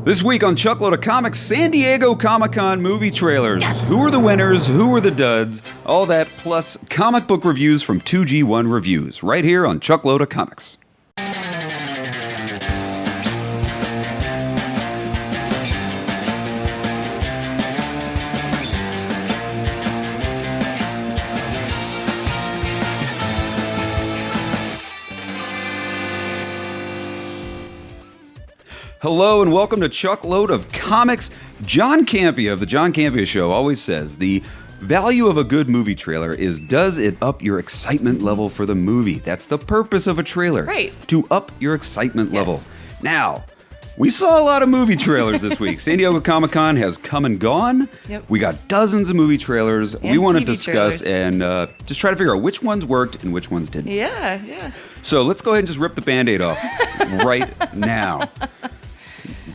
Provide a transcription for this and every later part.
This week on Chuckload of Comics, San Diego Comic-Con movie trailers. Yes. Who were the winners? Who were the duds? All that plus comic book reviews from 2G1 Reviews, right here on Chuckload of Comics. Hello and welcome to Chuckload of Comics. John Campea of The John Campea Show always says the value of a good movie trailer is, does it up your excitement level for the movie? That's the purpose of a trailer. Right. To up your excitement level. Now, we saw a lot of movie trailers this week. San Diego Comic-Con has come and gone. Yep. We got dozens of movie trailers. And we want to TV discuss trailers. and just try to figure out which ones worked and which ones didn't. Yeah. So let's go ahead and just rip the Band-Aid off right now.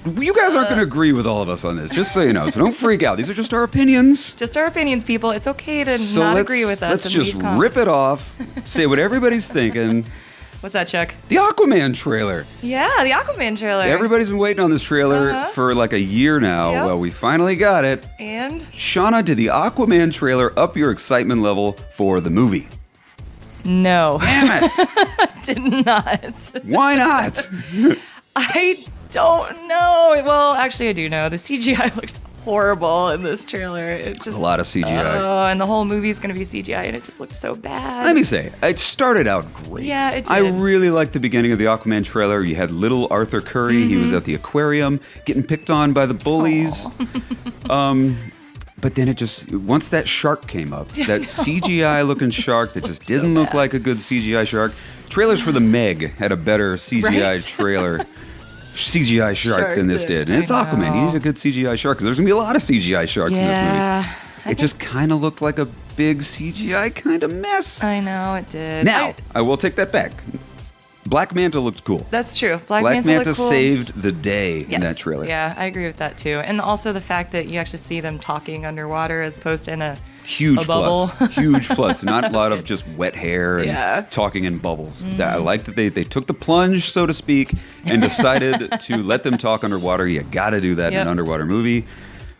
You guys aren't going to agree with all of us on this, just so you know. So don't freak out. These are just our opinions. Just our opinions, people. It's okay to So not let's- agree with us. Let's and just leave comments. rip it off, say what everybody's thinking. What's that, Chuck? The Aquaman trailer. Yeah, the Aquaman trailer. Everybody's been waiting on this trailer for like a year now. Yep. Well, we finally got it. And? Shauna, did the Aquaman trailer up your excitement level for the movie? No. Damn it! Did not. Why not? I don't know. Well, actually, I do know. The CGI looked horrible in this trailer. It just A lot of CGI. Oh, and the whole movie's going to be CGI, and it just looked so bad. Let me say, it started out great. Yeah, it did. I really liked the beginning of the Aquaman trailer. You had little Arthur Curry. He was at the aquarium getting picked on by the bullies. But then it just, once that shark came up, that CGI looking shark that just didn't look like a good CGI shark. Trailers for the Meg had a better CGI Right? trailer. CGI shark than this did. And it's I Aquaman. You know. need a good CGI shark because there's going to be a lot of CGI sharks in this movie. Yeah. It just kind of looked like a big CGI kind of mess. I know, it did. Now, I will take that back. Black Manta looked cool. That's true. Black Black Manta Manta looked cool. saved the day in Yes. that trailer. Yeah, I agree with that too. And also the fact that you actually see them talking underwater as opposed to in a Huge a bubble. plus. Huge plus. Not a lot of just wet hair and Yeah. talking in bubbles. I like that they took the plunge, so to speak, and decided to let them talk underwater. You got to do that in Yep. an underwater movie.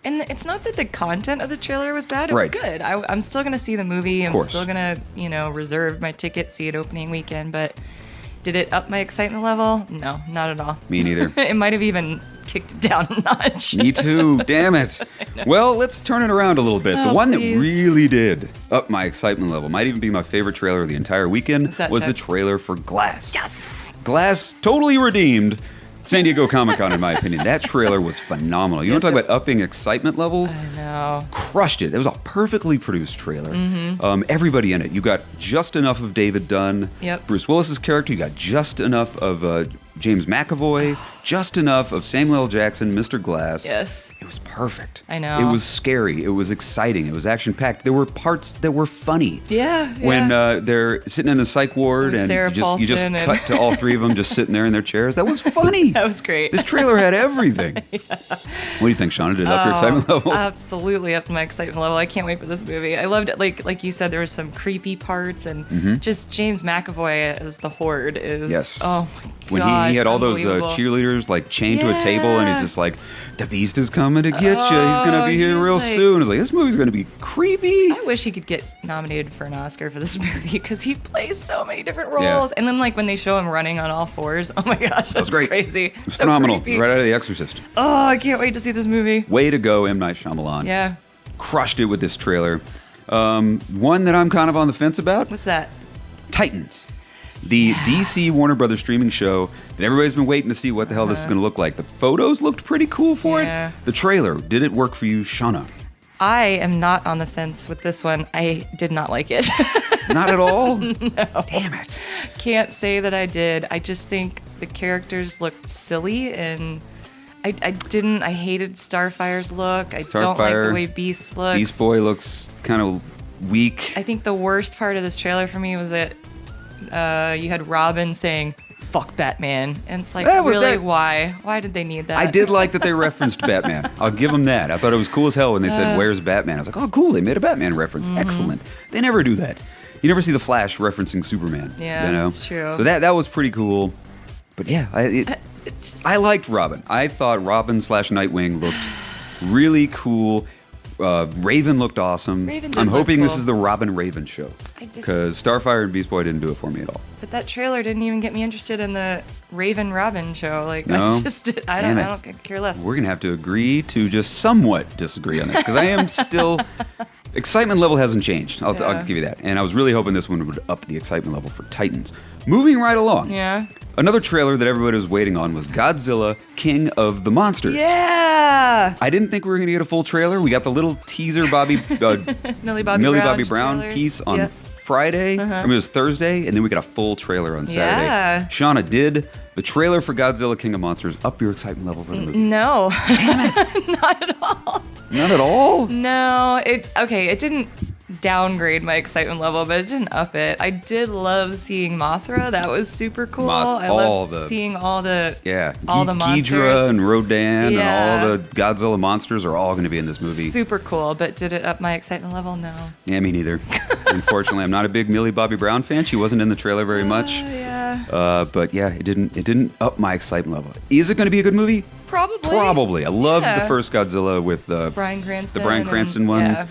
And it's not that the content of the trailer was bad. It Right. was good. I'm still going to see the movie. I'm course. still going to, reserve my ticket, see it opening weekend. But did it up my excitement level? No, not at all. Me neither. It might have even kicked it down a notch. Me too. Damn it. Well, let's turn it around a little bit. The Oh, one please. that really did up my excitement level, might even be my favorite trailer of the entire weekend, What's that, was the Chuck? trailer for Glass. Yes. Glass totally redeemed San Diego Comic-Con, in my opinion. That trailer was phenomenal. You want to talk about upping excitement levels? I know. Crushed it. It was a perfectly produced trailer. Mm-hmm. Everybody in it. You got just enough of David Dunn. Yep. Bruce Willis's character. You got just enough of James McAvoy. Just enough of Samuel L. Jackson, Mr. Glass. Yes. It was perfect. I know. It was scary. It was exciting. It was action-packed. There were parts that were funny. Yeah. When they're sitting in the psych ward With and Sarah you just Paulson and- cut to all three of them just sitting there in their chairs. That was funny. That was great. This trailer had everything. What do you think, Shauna? Did it up your excitement level? Absolutely up my excitement level. I can't wait for this movie. I loved it. Like you said, there was some creepy parts and just James McAvoy as the Horde is. Yes. Oh my god. When he had all those cheerleaders like chained to a table and he's Yeah. just like, the beast is coming to get you. He's going to be here he's real like- soon. It's like, this movie's going to be creepy. I wish he could get nominated for an Oscar for this movie because he plays so many different Yeah. roles. And then like when they show him running on all fours, oh my gosh, that's great. crazy. It was So phenomenal. creepy. Right out of The Exorcist. Oh, I can't wait to see this movie. Way to go, M. Night Shyamalan. Yeah. Crushed it with this trailer. One that I'm kind of on the fence about, What's that? Titans. The DC Warner Brothers streaming show that everybody's been waiting to see what the hell this is going to look like. The photos looked pretty cool for Yeah. it. The trailer, did it work for you, Shauna? I am not on the fence with this one. I did not like it. Not at all? No. Damn it. Can't say that I did. I just think the characters looked silly and I hated Starfire's look. I don't like Starfire, the way Beast looks. Beast Boy looks kind of weak. I think the worst part of this trailer for me was that you had Robin saying, fuck Batman. And it's like, That was- really, that- why? Why did they need that? I did like that they referenced Batman. I'll give them that. I thought it was cool as hell when they said, "Where's Batman?" I was like, "Oh, cool! They made a Batman reference. Mm-hmm. Excellent." They never do that. You never see the Flash referencing Superman. Yeah, you know? that's true. So that was pretty cool. But yeah, I liked Robin. I thought Robin/Nightwing looked really cool. Raven looked awesome. Raven did I'm look hoping this cool. is the Robin Raven show. Because Starfire and Beast Boy didn't do it for me at all. But that trailer didn't even get me interested in the Raven Robin show. Like, No? I don't care less. We're going to have to agree to just somewhat disagree on this. Because I am still... Excitement level hasn't changed. I'll give you that. And I was really hoping this one would up the excitement level for Titans. Moving right along. Yeah. Another trailer that everybody was waiting on was Godzilla, King of the Monsters. Yeah. I didn't think we were going to get a full trailer. We got the little teaser Millie Bobby Brown trailer. piece on Yep. Friday. I mean, it was Thursday, and then we got a full trailer on Saturday. Yeah. Shauna, did the trailer for Godzilla, King of Monsters up your excitement level for the movie? No. Not at all. Not at all? No. It didn't downgrade my excitement level, but it didn't up it. I did love seeing Mothra. That was super cool. I loved seeing all the monsters. Ghidorah and Rodan Yeah. and all the Godzilla monsters are all going to be in this movie. Super cool, but did it up my excitement level? No. Yeah, me neither. Unfortunately, I'm not a big Millie Bobby Brown fan. She wasn't in the trailer very much. Yeah. But yeah, it didn't up my excitement level. Is it going to be a good movie? Probably. I loved the first Godzilla with Bryan Cranston. the Bryan Cranston one. Yeah.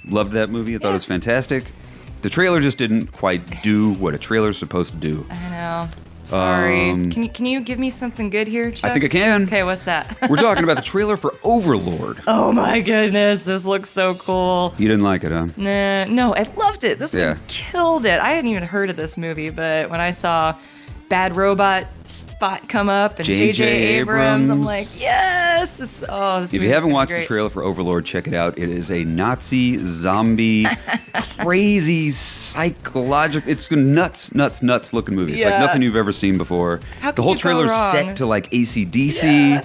Loved that movie. I thought it was fantastic. The trailer just didn't quite do what a trailer's supposed to do. I know. Sorry. Can you give me something good here, Chuck? I think I can. Okay, what's that? We're talking about the trailer for Overlord. Oh my goodness, this looks so cool. You didn't like it, huh? Nah, no, I loved it. This one killed it. I hadn't even heard of this movie, but when I saw Bad Robot Spot come up and J.J. Abrams, I'm like, yes! This If you haven't watched the trailer for Overlord, check it out. It is a Nazi zombie, crazy psychological. It's a nuts looking movie. It's like nothing you've ever seen before. The whole trailer's set to like AC/DC. Yeah.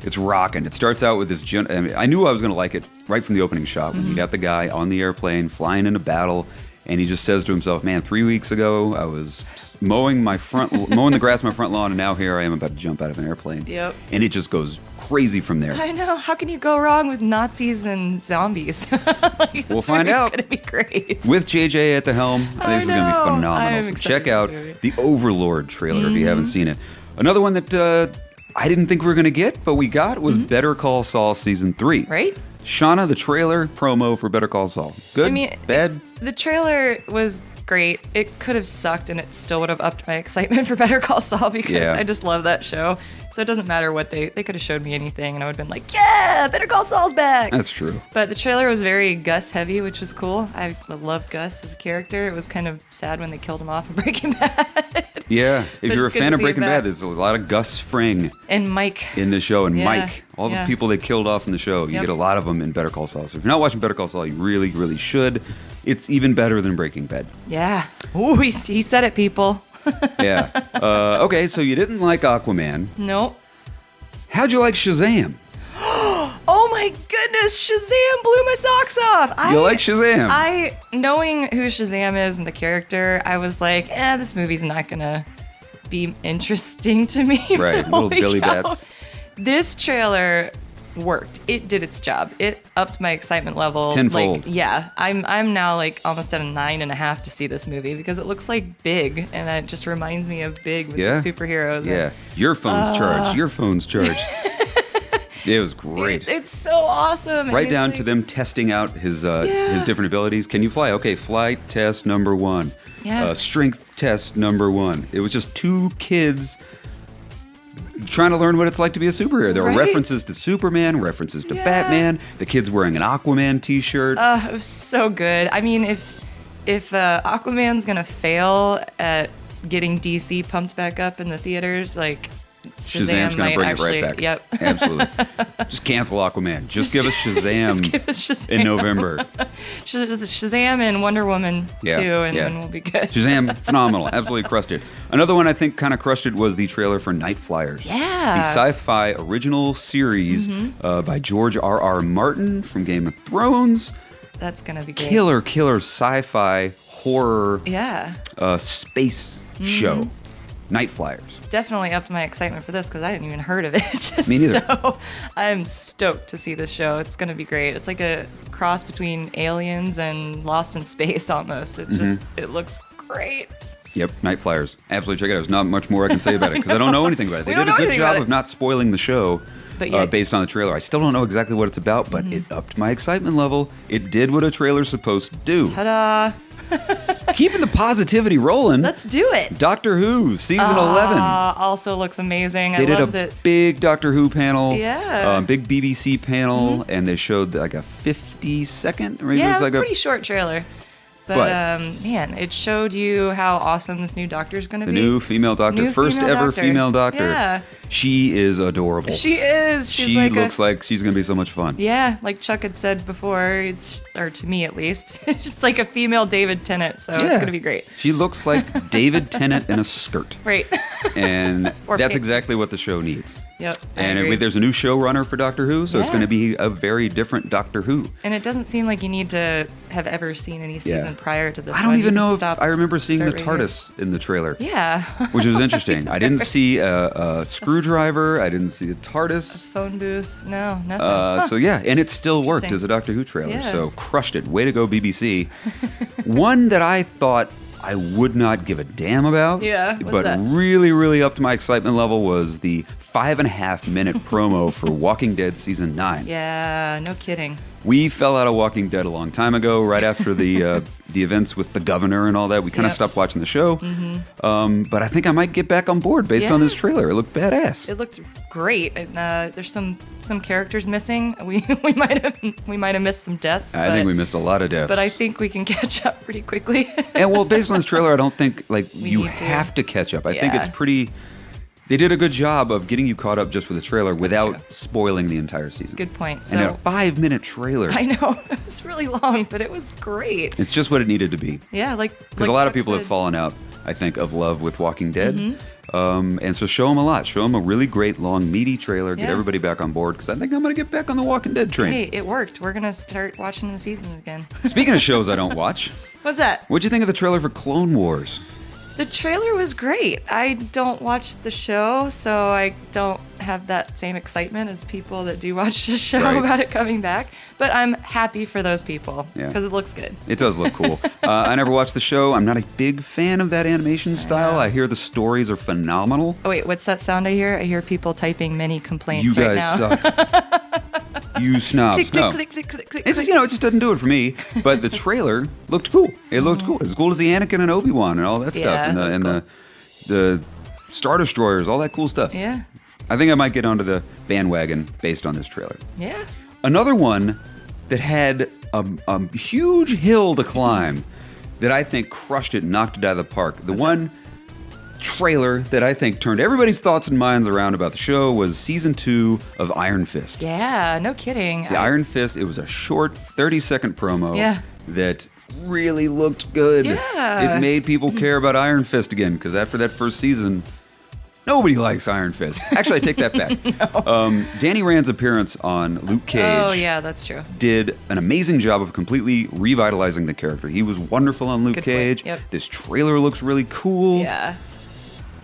It's rocking. It starts out with this. I knew I was going to like it right from the opening shot when you got the guy on the airplane flying into battle. And he just says to himself, man, 3 weeks ago, I was mowing the grass in my front lawn, and now here I am about to jump out of an airplane. Yep. And it just goes crazy from there. I know. How can you go wrong with Nazis and zombies? We'll find out. It's going to be great. With JJ at the helm, I think this is going to be phenomenal. So check out the Overlord trailer if you haven't seen it. Another one that I didn't think we were going to get, but we got was Better Call Saul Season 3. Right? Shauna, the trailer promo for Better Call Saul. Good? I mean, bad? The trailer was great. It could have sucked and it still would have upped my excitement for Better Call Saul because I just love that show. So it doesn't matter what they could have showed me anything and I would have been like, yeah, Better Call Saul's back. That's true. But the trailer was very Gus heavy, which was cool. I love Gus as a character. It was kind of sad when they killed him off in Breaking Bad. Yeah, if you're a fan of Breaking Bad, there's a lot of Gus Fring and Mike in the show, and Mike, all the people they killed off in the show. You get a lot of them in Better Call Saul. So if you're not watching Better Call Saul, you really, really should. It's even better than Breaking Bad. Yeah. Ooh, he said it, people. Yeah. Okay, so you didn't like Aquaman. Nope. How'd you like Shazam? Oh my goodness, Shazam blew my socks off. You like Shazam? Knowing who Shazam is and the character, I was like, this movie's not gonna be interesting to me. Right, little Billy Bats. This trailer worked. It did its job. It upped my excitement level. Tenfold. Like, yeah, I'm now like almost at a 9.5 to see this movie because it looks like Big, and it just reminds me of Big with the superheroes. Yeah, your phone's charged. Your phone's charged. It was great. It's so awesome. Right down to them testing out his different abilities. Can you fly? Okay, flight test number 1. Yeah. Strength test number 1. It was just 2 kids trying to learn what it's like to be a superhero. There were references to Superman, references to Batman. The kid's wearing an Aquaman t-shirt. It was so good. I mean, if Aquaman's gonna fail at getting DC pumped back up in the theaters, like Shazam's gonna bring it right back. Yep. Absolutely. Just cancel Aquaman. Just give us Shazam, in November. Shazam and Wonder Woman 2, and we'll be good. Shazam, phenomenal. Absolutely crushed it. Another one I think kind of crushed it was the trailer for Night Flyers. Yeah. The sci-fi original series by George R.R. Martin from Game of Thrones. That's gonna be great. Killer sci-fi horror space show. Night Flyers. Definitely upped my excitement for this because I hadn't even heard of it. Me neither. So I'm stoked to see this show. It's going to be great. It's like a cross between Aliens and Lost in Space almost. It looks great. Yep, Night Flyers. Absolutely check it out. There's not much more I can say about it because I don't know anything about it. They did a good job of not spoiling the show based on the trailer. I still don't know exactly what it's about, but it upped my excitement level. It did what a trailer's supposed to do. Ta-da! Keeping the positivity rolling. Let's do it. Doctor Who, season 11. Also looks amazing. They did a big Doctor Who panel. Yeah. Big BBC panel, and they showed like a 50-second. Yeah, it was like a pretty short trailer. But man, it showed you how awesome this new Doctor is going to be. The new female Doctor. First ever female Doctor. Yeah. She is adorable. She is. She looks like she's going to be so much fun. Yeah, like Chuck had said before, or to me at least, it's like a female David Tennant, so it's going to be great. She looks like David Tennant in a skirt. Right. And that's exactly what the show needs. Yep. And there's a new showrunner for Doctor Who, so it's going to be a very different Doctor Who. And it doesn't seem like you need to have ever seen any season prior to this. I don't even know if I remember seeing the TARDIS in the trailer. Yeah. Which was interesting. I didn't see a screwdriver. I didn't see a TARDIS. Phone booth. No, nothing. So yeah, and it still worked as a Doctor Who trailer. Yeah. So crushed it. Way to go, BBC. One that I thought I would not give a damn about. Yeah. But really, really upped my excitement level was the 5.5-minute promo for Walking Dead Season 9. Yeah, no kidding. We fell out of Walking Dead a long time ago, right after the events with the governor and all that. We kind of stopped watching the show. But I think I might get back on board based on this trailer. It looked badass. It looked great. And, there's some characters missing. We might have missed some deaths. I think we missed a lot of deaths. But I think we can catch up pretty quickly. And well, based on this trailer, I don't think you have to catch up. I think it's pretty. They did a good job of getting you caught up just with the trailer without spoiling the entire season. Good point. And a 5-minute trailer. I know. It was really long, but it was great. It's just what it needed to be. Yeah, because a lot of people have fallen out, I think, of love with Walking Dead. And so show them a lot. Show them a really great, long, meaty trailer. Get everybody back on board because I think I'm going to get back on the Walking Dead train. Hey, it worked. We're going to start watching the seasons again. Speaking of shows I don't watch. What's that? What'd you think of the trailer for Clone Wars? The trailer was great. I don't watch the show, so I don't have that same excitement as people that do watch the show about it coming back. But I'm happy for those people because it looks good. It does look cool. I never watched the show. I'm not a big fan of that animation style. I hear the stories are phenomenal. Oh, wait, what's that sound I hear? I hear people typing many complaints you right guys now. Suck. You snobs. Click, click, click, click, it's just, it just doesn't do it for me. But the trailer looked cool. It looked cool. As cool as the Anakin and Obi-Wan and all that stuff. And the Star Destroyers, all that cool stuff. Yeah. I think I might get onto the bandwagon based on this trailer. Yeah. Another one that had a huge hill to climb that I think crushed it and knocked it out of the park. The one trailer that I think turned everybody's thoughts and minds around about the show was season 2 of Iron Fist. Yeah, no kidding. The Iron Fist, it was a short 30-second promo that really looked good. Yeah. It made people care about Iron Fist again because after that first season, nobody likes Iron Fist. Actually, I take that back. No. Danny Rand's appearance on Luke Cage. Oh, yeah, that's true. Did an amazing job of completely revitalizing the character. He was wonderful on Luke Cage. Yep. This trailer looks really cool. Yeah.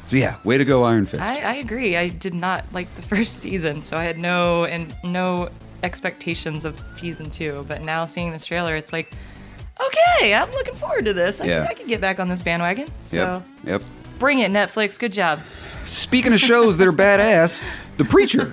So yeah, way to go, Iron Fist. I agree. I did not like the first season, so I had no expectations of season 2. But now seeing this trailer, it's like, okay, I'm looking forward to this. I can get back on this bandwagon. So Yep. Bring it, Netflix. Good job. Speaking of shows that are badass, The Preacher.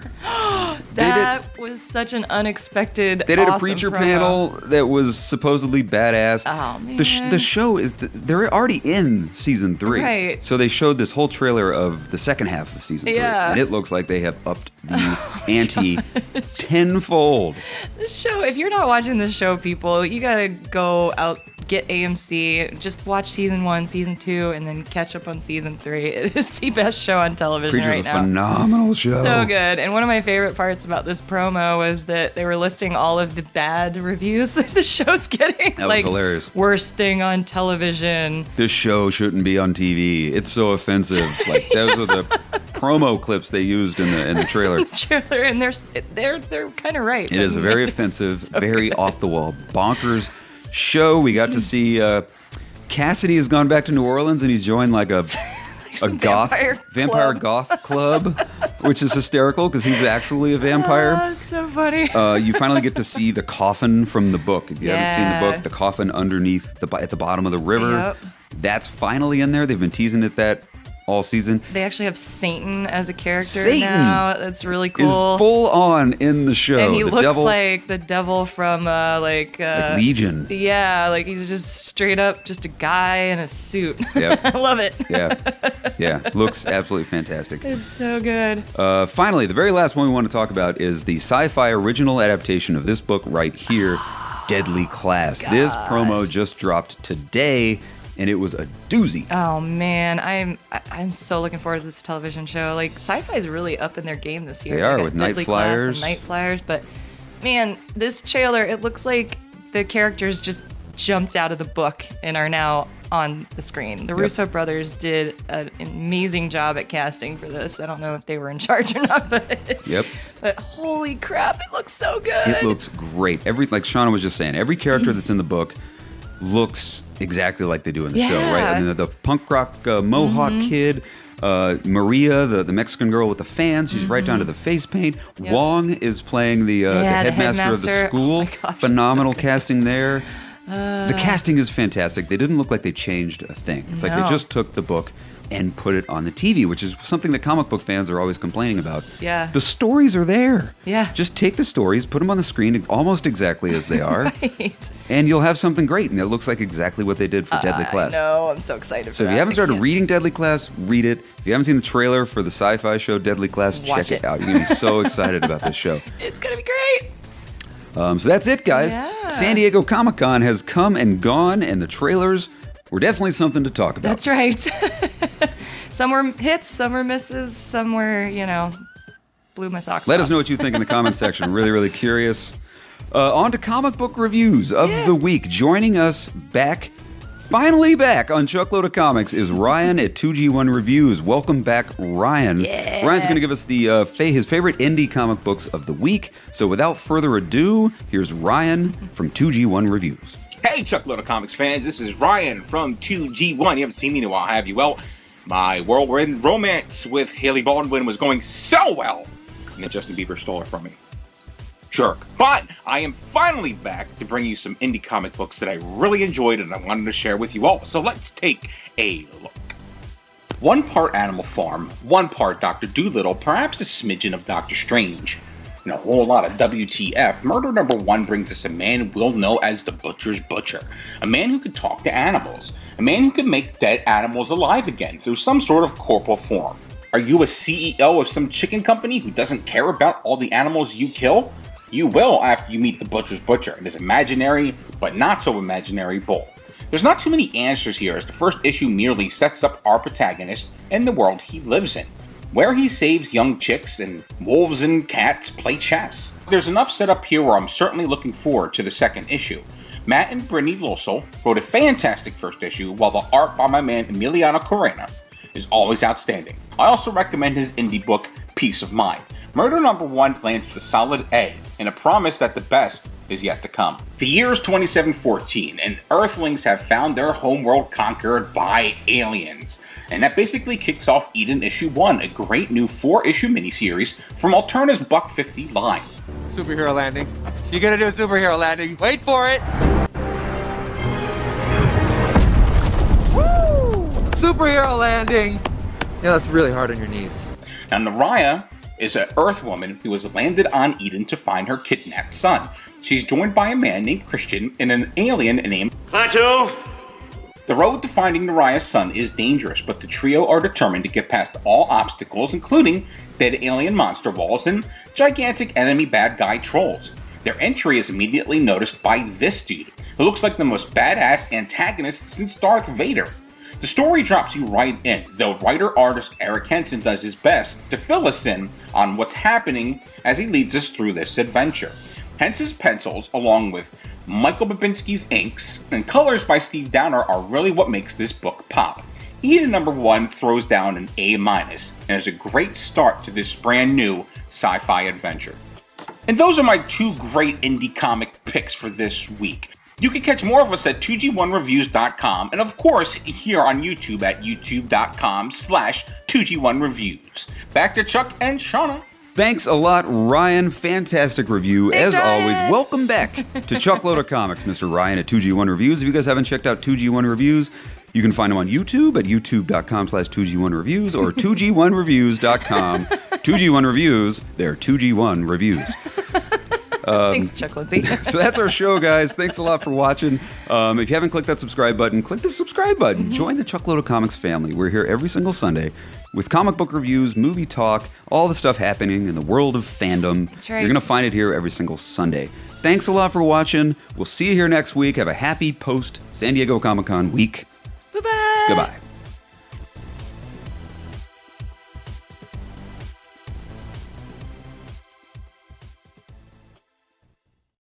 That was such an unexpected. They did awesome a Preacher promo. panel that was supposedly badass. Oh man! The show is they're already in season 3, right? So they showed this whole trailer of the second half of season 3, and it looks like they have upped the ante tenfold. The show. If you're not watching this show, people, you gotta go out. Get AMC, just watch season 1, season 2, and then catch up on season 3. It is the best show on television right now. Preacher's a phenomenal show. So good. And one of my favorite parts about this promo was that they were listing all of the bad reviews that the show's getting. That was hilarious. Worst thing on television. This show shouldn't be on TV. It's so offensive. Like those are the promo clips they used in the trailer. And they're kind of right. It is a very offensive, very off the wall, bonkers show. We got to see Cassidy has gone back to New Orleans and he joined like a vampire goth club, which is hysterical because he's actually a vampire. Oh, so funny. You finally get to see the coffin from the book. If you haven't seen the book, the coffin underneath at the bottom of the river. That's finally in there. They've been teasing it that all season. They actually have Satan as a character Satan now. That's really cool. Is full on in the show. And he the looks devil, like the devil from like Legion. Yeah, like he's just straight up just a guy in a suit. Yep. I love it. Yeah. Looks absolutely fantastic. It's so good. Finally, the very last one we want to talk about is the sci-fi original adaptation of this book right here, Deadly Class. Gosh. This promo just dropped today, and it was a doozy. Oh man, I'm so looking forward to this television show. Like sci-fi is really up in their game this year. They are got with Night Deadly Class Flyers. and Night Flyers, but man, this trailer, it looks like the characters just jumped out of the book and are now on the screen. The Russo brothers did an amazing job at casting for this. I don't know if they were in charge or not, but but holy crap, it looks so good. It looks great. Like Shauna was just saying, every character that's in the book looks exactly like they do in the show, right? I mean, the punk rock Mohawk kid, Maria, the Mexican girl with the fans, she's right down to the face paint. Wong is playing the headmaster of the school. Oh my gosh, phenomenal casting there. The casting is fantastic. They didn't look like they changed a thing. It's like they just took the book and put it on the TV, which is something that comic book fans are always complaining about. Yeah. The stories are there. Yeah. Just take the stories, put them on the screen almost exactly as they are, Right. and you'll have something great. And it looks like exactly what they did for Deadly Class. I know. I'm so excited for So that. if you haven't started reading Deadly Class, read it. If you haven't seen the trailer for the sci-fi show Deadly Class, Watch check it it. out. You're going to be so excited about this show. It's going to be great. So that's it, guys. Yeah. San Diego Comic-Con has come and gone, and the trailers were definitely something to talk about. That's right. Some were hits, some were misses, some were, blew my socks Let off. us know what you think in the comment section. Really, really curious. On to comic book reviews of the week. Joining us finally back on Chuckload of Comics is Ryan at 2G1 Reviews. Welcome back, Ryan. Yeah. Ryan's going to give us his favorite indie comic books of the week. So without further ado, here's Ryan from 2G1 Reviews. Hey, Chuckload of Comics fans, this is Ryan from 2G1. You haven't seen me in a while, have you? Well, my whirlwind romance with Haley Baldwin was going so well, and then Justin Bieber stole her from me. Jerk. But I am finally back to bring you some indie comic books that I really enjoyed and I wanted to share with you all. So let's take a look. 1 part Animal Farm, 1 part Dr. Dolittle, perhaps a smidgen of Doctor Strange, and a whole lot of WTF. Murder number 1 brings us a man we'll know as the Butcher's Butcher. A man who could talk to animals. A man who could make dead animals alive again through some sort of corporal form. Are you a CEO of some chicken company who doesn't care about all the animals you kill? You will after you meet the Butcher's Butcher and his imaginary, but not so imaginary bull. There's not too many answers here as the first issue merely sets up our protagonist and the world he lives in, where he saves young chicks and wolves and cats play chess. There's enough set up here where I'm certainly looking forward to the second issue. Matt and Brittany Losel wrote a fantastic first issue, while the art by my man Emiliano Corena is always outstanding. I also recommend his indie book, Peace of Mind. Murder number 1 lands with a solid A, and a promise that the best is yet to come. The year is 2714, and Earthlings have found their homeworld conquered by aliens. And that basically kicks off Eden Issue 1, a great new 4-issue miniseries from Alterna's $1.50 line. Superhero landing. You're gonna do a superhero landing. Wait for it! Woo! Superhero landing! Yeah, that's really hard on your knees. Now, Naraya is an Earth woman who has landed on Eden to find her kidnapped son. She's joined by a man named Christian and an alien named Plateau. The road to finding Naraya's son is dangerous, but the trio are determined to get past all obstacles, including dead alien monster walls and gigantic enemy bad guy trolls. Their entry is immediately noticed by this dude, who looks like the most badass antagonist since Darth Vader. The story drops you right in, though writer-artist Eric Henson does his best to fill us in on what's happening as he leads us through this adventure. Henson's pencils, along with Michael Babinski's inks and colors by Steve Downer, are really what makes this book pop. Eden number 1 throws down an A- and is a great start to this brand new sci-fi adventure. And those are my 2 great indie comic picks for this week. You can catch more of us at 2g1reviews.com and of course here on YouTube at youtube.com/2g1reviews. Back to Chuck and Shauna. Thanks a lot, Ryan. Fantastic review. Thanks, As always, Ryan. welcome back to Chuckload of Comics, Mr. Ryan at 2G1 Reviews. If you guys haven't checked out 2G1 Reviews, you can find them on YouTube at youtube.com/2G1Reviews or 2G1Reviews.com. 2G1 Reviews, they're 2G1 Reviews. Thanks, Chuck Lindsay. So that's our show, guys. Thanks a lot for watching. If you haven't clicked that subscribe button, click the subscribe button. Join the Chuckload of Comics family. We're here every single Sunday with comic book reviews, movie talk, all the stuff happening in the world of fandom. That's right. You're going to find it here every single Sunday. Thanks a lot for watching. We'll see you here next week. Have a happy post-San Diego Comic-Con week. Bye-bye. Goodbye.